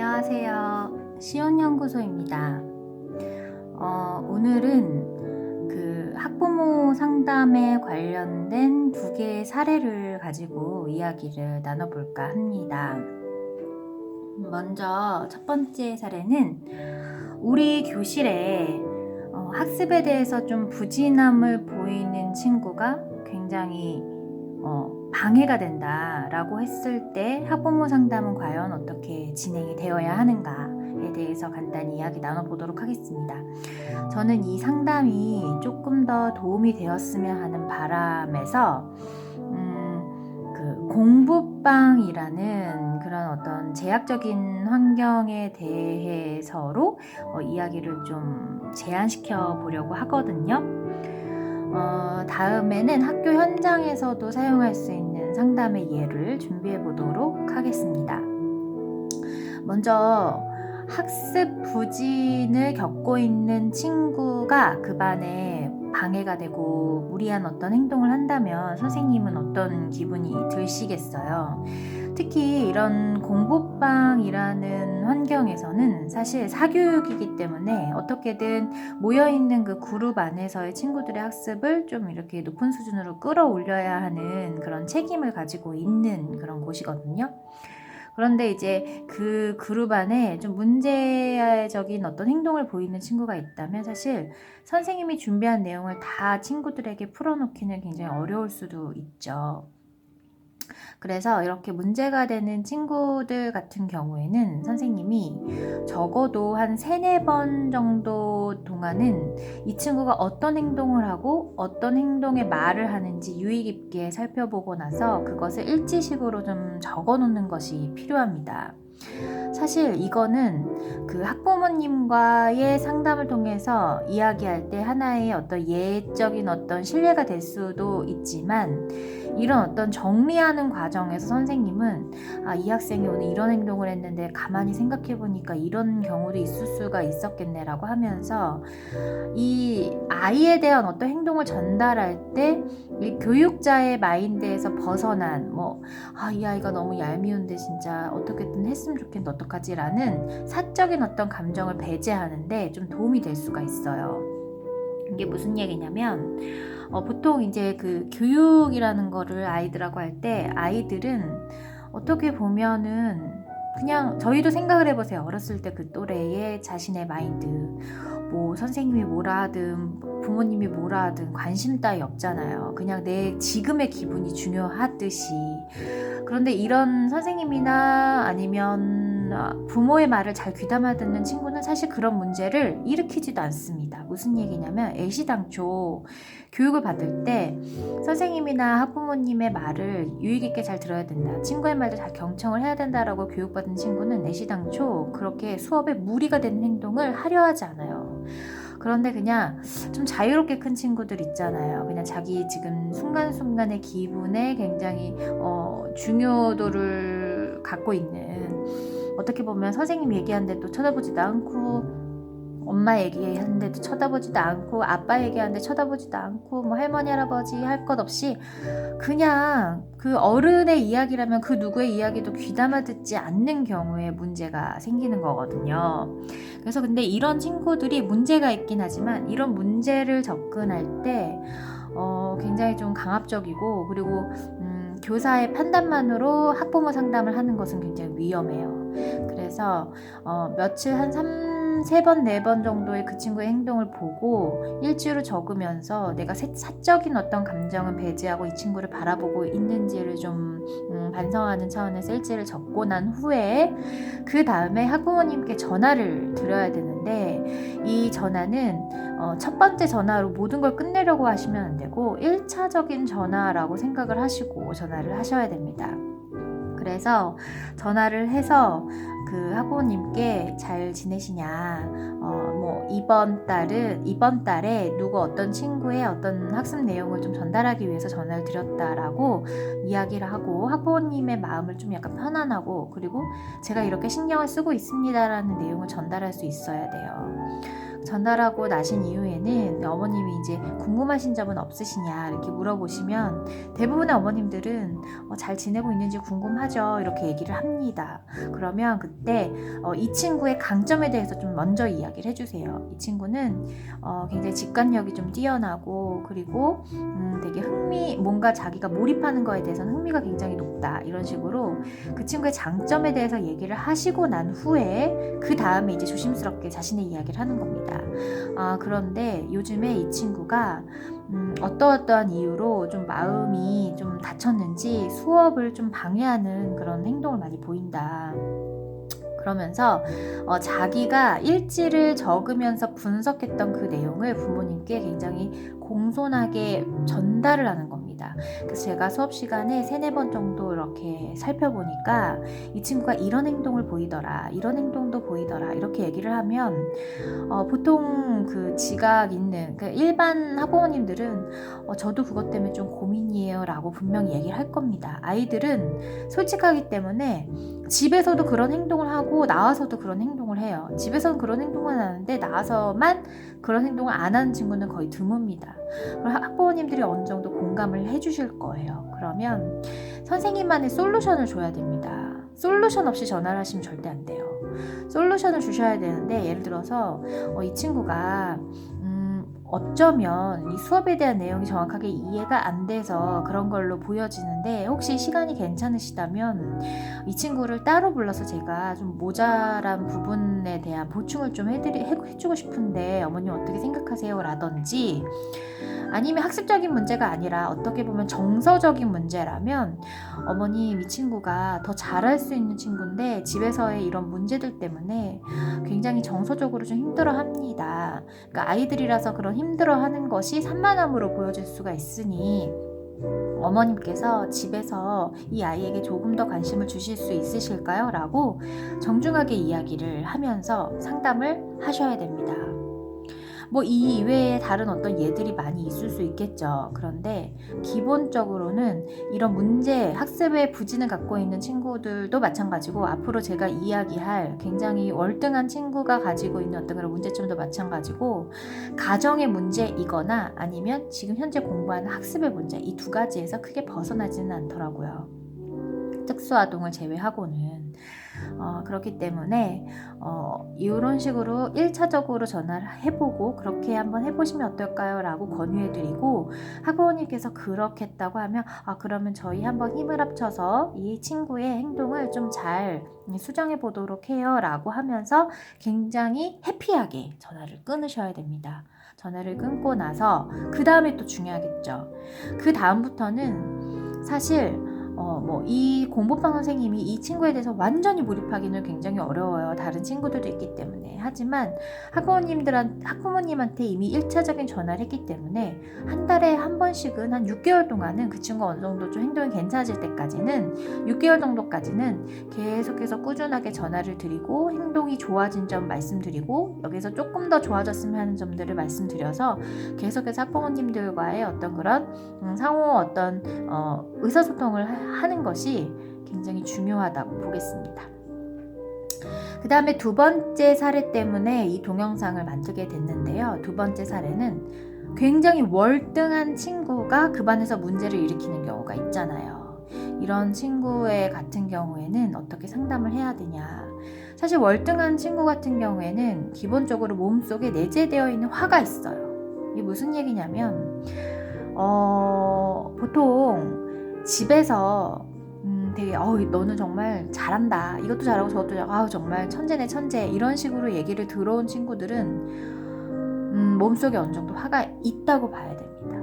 안녕하세요. 시온연구소입니다. 오늘은 그 학부모 상담에 관련된 두 개의 사례를 가지고 이야기를 나눠볼까 합니다. 먼저 첫 번째 사례는 우리 교실에 학습에 대해서 좀 부진함을 보이는 친구가 굉장히 방해가 된다라고 했을 때 학부모 상담은 과연 어떻게 진행이 되어야 하는가에 대해서 간단히 이야기 나눠보도록 하겠습니다. 저는 이 상담이 조금 더 도움이 되었으면 하는 바람에서 그 공부방이라는 그런 어떤 제약적인 환경에 대해서로 이야기를 좀 제안시켜 보려고 하거든요. 다음에는 학교 현장에서도 사용할 수 있는 상담의 예를 준비해 보도록 하겠습니다. 먼저 학습 부진을 겪고 있는 친구가 그 반에 방해가 되고 무리한 어떤 행동을 한다면 선생님은 어떤 기분이 드시겠어요? 특히 이런 공부방이라는 환경에서는 사실 사교육이기 때문에 어떻게든 모여있는 그 그룹 안에서의 친구들의 학습을 좀 이렇게 높은 수준으로 끌어올려야 하는 그런 책임을 가지고 있는 그런 곳이거든요. 그런데 이제 그 그룹 안에 좀 문제적인 어떤 행동을 보이는 친구가 있다면 사실 선생님이 준비한 내용을 다 친구들에게 풀어놓기는 굉장히 어려울 수도 있죠. 그래서 이렇게 문제가 되는 친구들 같은 경우에는 선생님이 적어도 한 3-4번 정도 동안은 이 친구가 어떤 행동을 하고 어떤 행동에 말을 하는지 유의 깊게 살펴보고 나서 그것을 일지식으로 좀 적어 놓는 것이 필요합니다. 사실 이거는 그 학부모님과의 상담을 통해서 이야기할 때 하나의 어떤 예적인 어떤 신뢰가 될 수도 있지만 이런 어떤 정리하는 과정에서 선생님은 이 학생이 오늘 이런 행동을 했는데 가만히 생각해 보니까 이런 경우도 있을 수가 있었겠네라고 하면서 이 아이에 대한 어떤 행동을 전달할 때 이 교육자의 마인드에서 벗어난 이 아이가 너무 얄미운데 진짜 어떻게든 했으면 좋겠는데 어떡하지라는 사적인 어떤 감정을 배제하는데 좀 도움이 될 수가 있어요. 이게 무슨 얘기냐면 보통 이제 그 교육이라는 거를 아이들하고 할 때 아이들은 어떻게 보면은 그냥 저희도 생각을 해보세요. 어렸을 때 그 또래의 자신의 마인드, 뭐 선생님이 뭐라 하든 부모님이 뭐라 하든 관심 따위 없잖아요. 그냥 내 지금의 기분이 중요하듯이. 그런데 이런 선생님이나 아니면 부모의 말을 잘 귀담아 듣는 친구는 사실 그런 문제를 일으키지도 않습니다. 무슨 얘기냐면 애시당초 교육을 받을 때 선생님이나 학부모님의 말을 유의 깊게 잘 들어야 된다. 친구의 말도 잘 경청을 해야 된다라고 교육받은 친구는 애시당초 그렇게 수업에 무리가 되는 행동을 하려 하지 않아요. 그런데 그냥 좀 자유롭게 큰 친구들 있잖아요. 그냥 자기 지금 순간순간의 기분에 굉장히 중요도를 갖고 있는, 어떻게 보면 선생님 얘기하는데도 쳐다보지도 않고 엄마 얘기하는데도 쳐다보지도 않고 아빠 얘기하는데 쳐다보지도 않고 뭐 할머니 할아버지 할 것 없이 그냥 그 어른의 이야기라면 그 누구의 이야기도 귀담아 듣지 않는 경우에 문제가 생기는 거거든요. 그래서 근데 이런 친구들이 문제가 있긴 하지만 이런 문제를 접근할 때 굉장히 좀 강압적이고, 그리고 교사의 판단만으로 학부모 상담을 하는 것은 굉장히 위험해요. 그래서 며칠 한 3번, 4번 정도의 그 친구의 행동을 보고 일지로 적으면서 내가 사적인 어떤 감정은 배제하고 이 친구를 바라보고 있는지를 좀 반성하는 차원에서 일지를 적고 난 후에 그 다음에 학부모님께 전화를 드려야 되는데, 이 전화는 첫 번째 전화로 모든 걸 끝내려고 하시면 안 되고 1차적인 전화라고 생각을 하시고 전화를 하셔야 됩니다. 그래서 전화를 해서 그 학부모님께 잘 지내시냐, 이번 달에 누구 어떤 친구의 어떤 학습 내용을 좀 전달하기 위해서 전화를 드렸다라고 이야기를 하고 학부모님의 마음을 좀 약간 편안하고, 그리고 제가 이렇게 신경을 쓰고 있습니다라는 내용을 전달할 수 있어야 돼요. 전달하고 나신 이후에는 어머님이 이제 궁금하신 점은 없으시냐 이렇게 물어보시면 대부분의 어머님들은 잘 지내고 있는지 궁금하죠 이렇게 얘기를 합니다. 그러면 그때 이 친구의 강점에 대해서 좀 먼저 이야기를 해주세요. 이 친구는 굉장히 직관력이 좀 뛰어나고 그리고 되게 뭔가 자기가 몰입하는 거에 대해서는 흥미가 굉장히 높다 이런 식으로 그 친구의 장점에 대해서 얘기를 하시고 난 후에 그 다음에 이제 조심스럽게 자신의 이야기를 하는 겁니다. 그런데 요즘에 이 친구가 어떠한 이유로 좀 마음이 좀 다쳤는지 수업을 좀 방해하는 그런 행동을 많이 보인다. 그러면서 자기가 일지를 적으면서 분석했던 그 내용을 부모님께 굉장히 공손하게 전달을 하는 겁니다. 그래서 제가 수업 시간에 3-4번 정도 이렇게 살펴보니까 이 친구가 이런 행동을 보이더라, 이런 행동도 보이더라 이렇게 얘기를 하면 보통 그 지각 있는 그 일반 학부모님들은 저도 그것 때문에 좀 고민이에요 라고 분명히 얘기를 할 겁니다. 아이들은 솔직하기 때문에 집에서도 그런 행동을 하고 나와서도 그런 행동을 해요. 집에서는 그런 행동을 하는데 나와서만 그런 행동을 안 하는 친구는 거의 드뭅니다. 학부모님들이 어느 정도 공감을 해주실 거예요. 그러면 선생님만의 솔루션을 줘야 됩니다. 솔루션 없이 전화를 하시면 절대 안 돼요. 솔루션을 주셔야 되는데 예를 들어서 이 친구가 어쩌면 이 수업에 대한 내용이 정확하게 이해가 안 돼서 그런 걸로 보여지는데 혹시 시간이 괜찮으시다면 이 친구를 따로 불러서 제가 좀 모자란 부분에 대한 보충을 좀 해주고 싶은데 어머님 어떻게 생각하세요? 라든지 아니면 학습적인 문제가 아니라 어떻게 보면 정서적인 문제라면 어머님 이 친구가 더 잘할 수 있는 친구인데 집에서의 이런 문제들 때문에 굉장히 정서적으로 좀 힘들어합니다. 그러니까 아이들이라서 그런 힘들어하는 것이 산만함으로 보여질 수가 있으니 어머님께서 집에서 이 아이에게 조금 더 관심을 주실 수 있으실까요? 라고 정중하게 이야기를 하면서 상담을 하셔야 됩니다. 이 이외에 다른 어떤 예들이 많이 있을 수 있겠죠. 그런데 기본적으로는 이런 문제, 학습의 부진을 갖고 있는 친구들도 마찬가지고 앞으로 제가 이야기할 굉장히 월등한 친구가 가지고 있는 어떤 그런 문제점도 마찬가지고 가정의 문제이거나 아니면 지금 현재 공부하는 학습의 문제 이 두 가지에서 크게 벗어나지는 않더라고요. 특수아동을 제외하고는 그렇기 때문에 이런 식으로 1차적으로 전화를 해보고 그렇게 한번 해보시면 어떨까요? 라고 권유해드리고 학부모님께서 그렇겠다고 하면 그러면 저희 한번 힘을 합쳐서 이 친구의 행동을 좀 잘 수정해 보도록 해요 라고 하면서 굉장히 해피하게 전화를 끊으셔야 됩니다. 전화를 끊고 나서 그 다음에 또 중요하겠죠. 그 다음부터는 사실 이 공부방 선생님이 이 친구에 대해서 완전히 몰입하기는 굉장히 어려워요. 다른 친구들도 있기 때문에. 하지만 학부모님한테 이미 1차적인 전화를 했기 때문에 한 달에 한 번씩은 한 6개월 동안은 그 친구가 어느 정도 좀 행동이 괜찮아질 때까지는 6개월 정도까지는 계속해서 꾸준하게 전화를 드리고 행동이 좋아진 점 말씀드리고 여기서 조금 더 좋아졌으면 하는 점들을 말씀드려서 계속해서 학부모님들과의 어떤 그런 상호 어떤 의사소통을 하는 것이 굉장히 중요하다고 보겠습니다. 그 다음에 두 번째 사례 때문에 이 동영상을 만들게 됐는데요. 두 번째 사례는 굉장히 월등한 친구가 그 반에서 문제를 일으키는 경우가 있잖아요. 이런 친구의 같은 경우에는 어떻게 상담을 해야 되냐. 사실 월등한 친구 같은 경우에는 기본적으로 몸속에 내재되어 있는 화가 있어요. 이게 무슨 얘기냐면 보통 집에서 되게 너는 정말 잘한다. 이것도 잘하고 저것도 잘하고 정말 천재네 천재 이런 식으로 얘기를 들어온 친구들은 몸속에 어느 정도 화가 있다고 봐야 됩니다.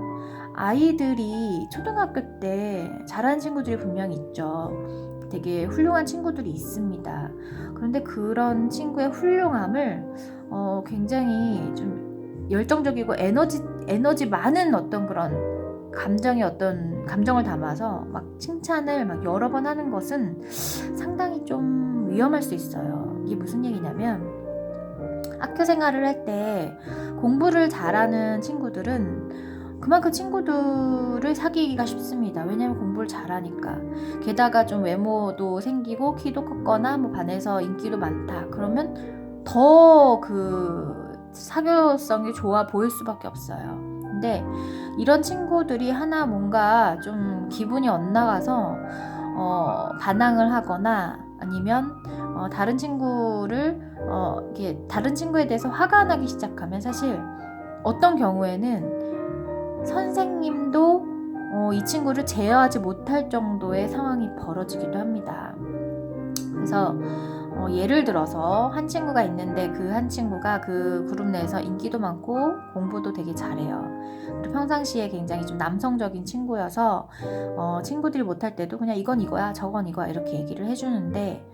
아이들이 초등학교 때 잘하는 친구들이 분명히 있죠. 되게 훌륭한 친구들이 있습니다. 그런데 그런 친구의 훌륭함을 굉장히 좀 열정적이고 에너지 많은 어떤 그런 감정을 담아서 막 칭찬을 막 여러 번 하는 것은 상당히 좀 위험할 수 있어요. 이게 무슨 얘기냐면 학교 생활을 할 때 공부를 잘하는 친구들은 그만큼 친구들을 사귀기가 쉽습니다. 왜냐하면 공부를 잘하니까. 게다가 좀 외모도 생기고 키도 컸거나 반에서 인기도 많다. 그러면 더 사교성이 좋아 보일 수밖에 없어요. 근데 이런 친구들이 하나 뭔가 좀 기분이 엇나가서 반항을 하거나 아니면 다른 친구를 이렇게 다른 친구에 대해서 화가 나기 시작하면 사실 어떤 경우에는 선생님도 이 친구를 제어하지 못할 정도의 상황이 벌어지기도 합니다. 그래서 예를 들어서 한 친구가 있는데 그 한 친구가 그 그룹 내에서 인기도 많고 공부도 되게 잘해요. 그리고 평상시에 굉장히 좀 남성적인 친구여서 친구들이 못할 때도 그냥 이건 이거야 저건 이거야 이렇게 얘기를 해주는데,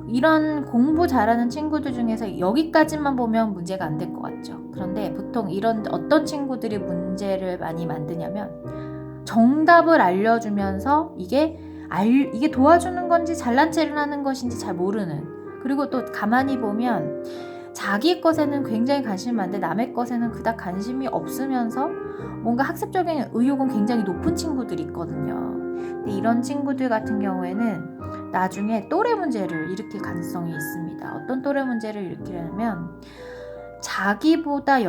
이런 공부 잘하는 친구들 중에서 여기까지만 보면 문제가 안 될 것 같죠. 그런데 보통 이런 어떤 친구들이 문제를 많이 만드냐면 정답을 알려주면서 이게 도와주는 건지 잘난 체를 하는 것인지 잘 모르는, 그리고 또 가만히 보면 자기 것에는 굉장히 관심이 많은데 남의 것에는 그닥 관심이 없으면서 뭔가 학습적인 의욕은 굉장히 높은 친구들이 있거든요. 근데 이런 친구들 같은 경우에는 나중에 또래 문제를 일으킬 가능성이 있습니다. 어떤 또래 문제를 일으키려면 자기보다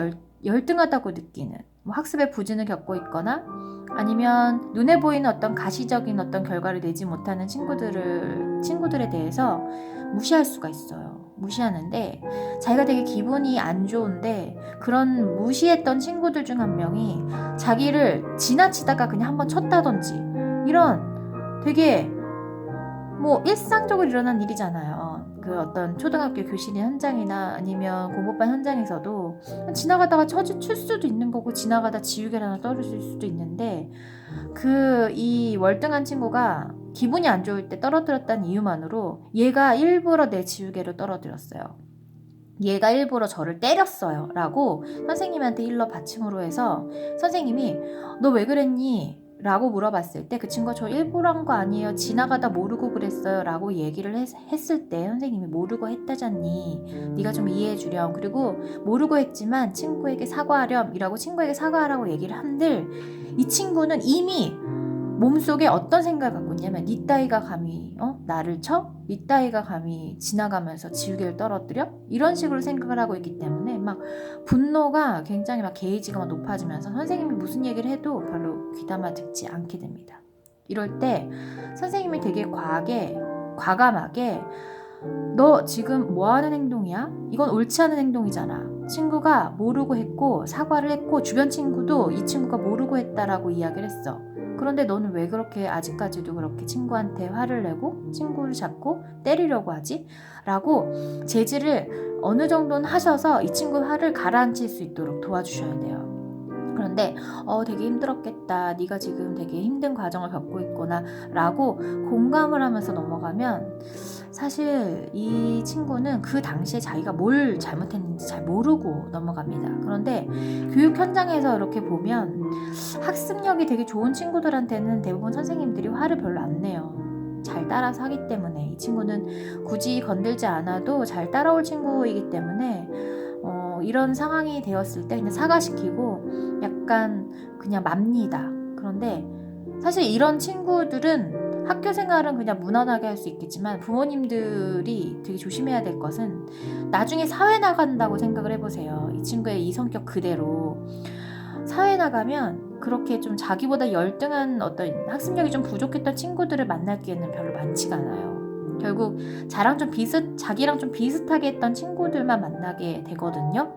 열등하다고 느끼는, 뭐 학습에 부진을 겪고 있거나 아니면 눈에 보이는 어떤 가시적인 어떤 결과를 내지 못하는 친구들에 대해서 무시할 수가 있어요. 무시하는데 자기가 되게 기분이 안 좋은데 그런 무시했던 친구들 중 한 명이 자기를 지나치다가 그냥 한번 쳤다든지, 이런 되게 뭐 일상적으로 일어난 일이잖아요. 그 어떤 초등학교 교실 현장이나 아니면 공부반 현장에서도 지나가다가 칠 수도 있는 거고 지나가다 지우개를 하나 떨어질 수도 있는데, 이 월등한 친구가 기분이 안 좋을 때 떨어뜨렸다는 이유만으로 얘가 일부러 내 지우개를 떨어뜨렸어요. 얘가 일부러 저를 때렸어요 라고 선생님한테 일러 바침으로 해서 선생님이 너 왜 그랬니? 라고 물어봤을 때 그 친구가 저 일부러 한 거 아니에요, 지나가다 모르고 그랬어요 라고 얘기를 했을 때 선생님이 모르고 했다잖니, 네가 좀 이해해 주렴, 그리고 모르고 했지만 친구에게 사과하렴 이라고 친구에게 사과하라고 얘기를 한들, 이 친구는 이미 몸속에 어떤 생각을 갖고 있냐면 니 따위가 감히 나를 쳐? 니 따위가 감히 지나가면서 지우개를 떨어뜨려? 이런 식으로 생각을 하고 있기 때문에 막 분노가 굉장히 막 게이지가 막 높아지면서 선생님이 무슨 얘기를 해도 별로 귀담아 듣지 않게 됩니다. 이럴 때 선생님이 되게 과감하게 너 지금 뭐 하는 행동이야? 이건 옳지 않은 행동이잖아. 친구가 모르고 했고 사과를 했고 주변 친구도 이 친구가 모르고 했다라고 이야기를 했어. 그런데 너는 왜 그렇게 아직까지도 그렇게 친구한테 화를 내고 친구를 잡고 때리려고 하지? 라고 제지를 어느 정도는 하셔서 이 친구 화를 가라앉힐 수 있도록 도와주셔야 돼요. 그런데 되게 힘들었겠다, 네가 지금 되게 힘든 과정을 겪고 있구나 라고 공감을 하면서 넘어가면 사실 이 친구는 그 당시에 자기가 뭘 잘못했는지 잘 모르고 넘어갑니다. 그런데 교육 현장에서 이렇게 보면 학습력이 되게 좋은 친구들한테는 대부분 선생님들이 화를 별로 안 내요. 잘 따라서 하기 때문에. 이 친구는 굳이 건들지 않아도 잘 따라올 친구이기 때문에 이런 상황이 되었을 때 그냥 사과시키고 약간 그냥 맙니다. 그런데 사실 이런 친구들은 학교 생활은 그냥 무난하게 할 수 있겠지만 부모님들이 되게 조심해야 될 것은 나중에 사회 나간다고 생각을 해보세요. 이 친구의 이 성격 그대로 사회 나가면 그렇게 좀 자기보다 열등한 어떤 학습력이 좀 부족했던 친구들을 만날 기회는 별로 많지가 않아요. 결국 자기랑 좀 비슷하게 했던 친구들만 만나게 되거든요.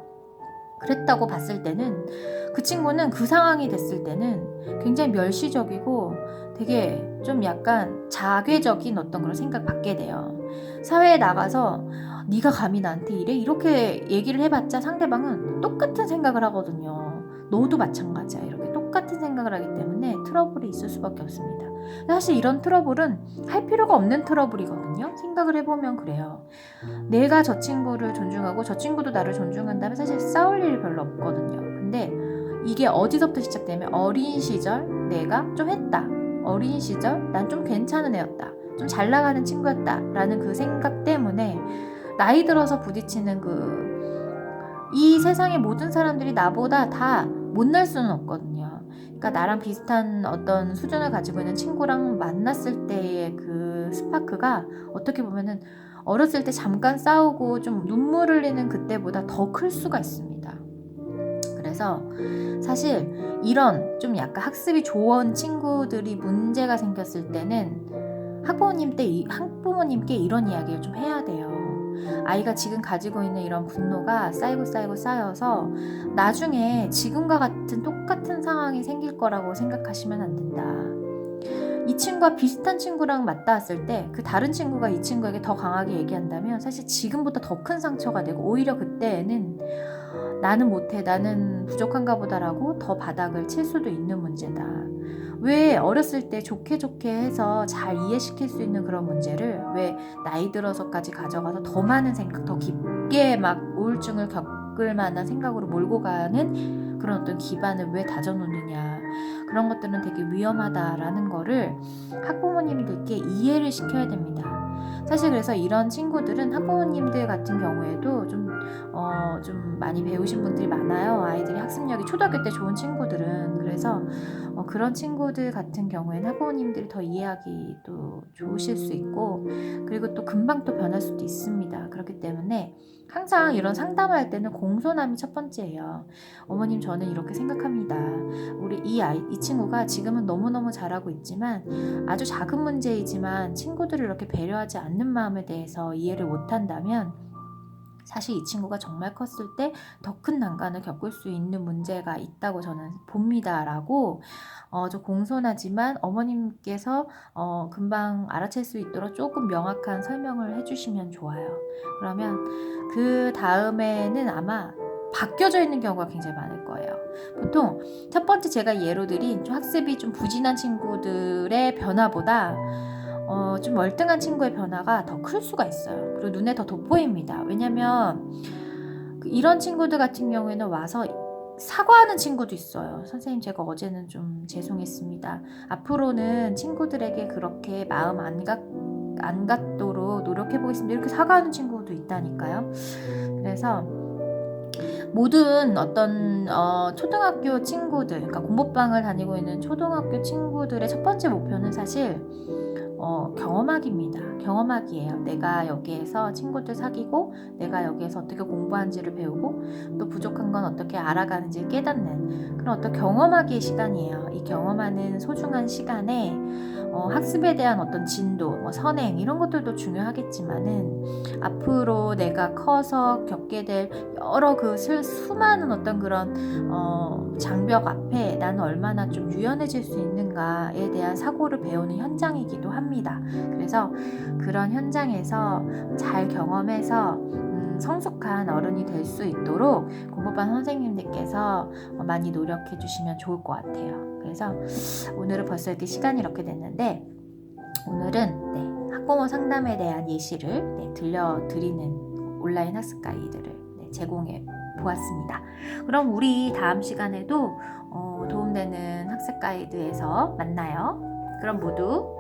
그랬다고 봤을 때는 그 친구는 그 상황이 됐을 때는 굉장히 멸시적이고 되게 좀 약간 자괴적인 어떤 그런 생각 받게 돼요. 사회에 나가서 네가 감히 나한테 이래? 이렇게 얘기를 해봤자 상대방은 똑같은 생각을 하거든요. 너도 마찬가지야. 이렇게 똑같은 생각을 하기 때문에 트러블이 있을 수밖에 없습니다. 사실 이런 트러블은 할 필요가 없는 트러블이거든요. 생각을 해보면 그래요. 내가 저 친구를 존중하고 저 친구도 나를 존중한다면 사실 싸울 일이 별로 없거든요. 근데 이게 어디서부터 시작되면 어린 시절 내가 좀 했다. 어린 시절 난 좀 괜찮은 애였다. 좀 잘 나가는 친구였다. 라는 그 생각 때문에 나이 들어서 부딪히는 이 세상의 모든 사람들이 나보다 다 못날 수는 없거든요. 그러니까 나랑 비슷한 어떤 수준을 가지고 있는 친구랑 만났을 때의 그 스파크가 어떻게 보면은 어렸을 때 잠깐 싸우고 좀 눈물 흘리는 그때보다 더 클 수가 있습니다. 그래서 사실 이런 좀 약간 학습이 좋은 친구들이 문제가 생겼을 때는 학부모님께 이런 이야기를 좀 해야 돼요. 아이가 지금 가지고 있는 이런 분노가 쌓여서 나중에 지금과 같은 똑같은 상황이 생길 거라고 생각하시면 안 된다. 이 친구가 비슷한 친구랑 맞닿았을 때 그 다른 친구가 이 친구에게 더 강하게 얘기한다면 사실 지금보다 더 큰 상처가 되고 오히려 그때에는 나는 못해, 나는 부족한가 보다라고 더 바닥을 칠 수도 있는 문제다. 왜 어렸을 때 좋게 해서 잘 이해시킬 수 있는 그런 문제를 왜 나이 들어서까지 가져가서 더 많은 생각, 더 깊게 막 우울증을 겪을 만한 생각으로 몰고 가는 그런 어떤 기반을 왜 다져놓느냐. 그런 것들은 되게 위험하다라는 거를 학부모님들께 이해를 시켜야 됩니다. 사실 그래서 이런 친구들은 학부모님들 같은 경우에도 좀 많이 배우신 분들이 많아요. 아이들이 학습력이 초등학교 때 좋은 친구들은. 그래서 그런 친구들 같은 경우에는 학부모님들이 더 이해하기도 좋으실 수 있고, 그리고 또 금방 또 변할 수도 있습니다. 그렇기 때문에 항상 이런 상담할 때는 공손함이 첫 번째예요. 어머님, 저는 이렇게 생각합니다. 우리 이 친구가 지금은 너무너무 잘하고 있지만 아주 작은 문제이지만 친구들을 이렇게 배려하지 않는 마음에 대해서 이해를 못한다면 사실 이 친구가 정말 컸을 때 더 큰 난관을 겪을 수 있는 문제가 있다고 저는 봅니다라고 좀 공손하지만 어머님께서 금방 알아챌 수 있도록 조금 명확한 설명을 해주시면 좋아요. 그러면 그 다음에는 아마 바뀌어져 있는 경우가 굉장히 많을 거예요. 보통 첫 번째 제가 예로 드린 좀 학습이 좀 부진한 친구들의 변화보다 좀 멀뚱한 친구의 변화가 더 클 수가 있어요. 그리고 눈에 더 돋보입니다. 왜냐면 이런 친구들 같은 경우에는 와서 사과하는 친구도 있어요. 선생님, 제가 어제는 좀 죄송했습니다. 앞으로는 친구들에게 그렇게 마음 안 갖도록 노력해 보겠습니다. 이렇게 사과하는 친구도 있다니까요. 그래서 모든 어떤 초등학교 친구들, 그러니까 공부방을 다니고 있는 초등학교 친구들의 첫 번째 목표는 사실 경험하기입니다. 경험하기예요. 내가 여기에서 친구들 사귀고 내가 여기에서 어떻게 공부하는지를 배우고 또 부족한 건 어떻게 알아가는지 깨닫는 그런 어떤 경험하기의 시간이에요. 이 경험하는 소중한 시간에 학습에 대한 어떤 진도, 선행 이런 것들도 중요하겠지만은 앞으로 내가 커서 겪게 될 여러 그 수많은 어떤 그런 장벽 앞에 나는 얼마나 좀 유연해질 수 있는가에 대한 사고를 배우는 현장이기도 합니다. 그래서 그런 현장에서 잘 경험해서 성숙한 어른이 될 수 있도록 공부반 선생님들께서 많이 노력해 주시면 좋을 것 같아요. 그래서 오늘은 벌써 이렇게 시간이 이렇게 됐는데 오늘은 학부모 상담에 대한 예시를 들려드리는 온라인 학습 가이드를 제공해 보았습니다. 그럼 우리 다음 시간에도 도움되는 학습 가이드에서 만나요. 그럼 모두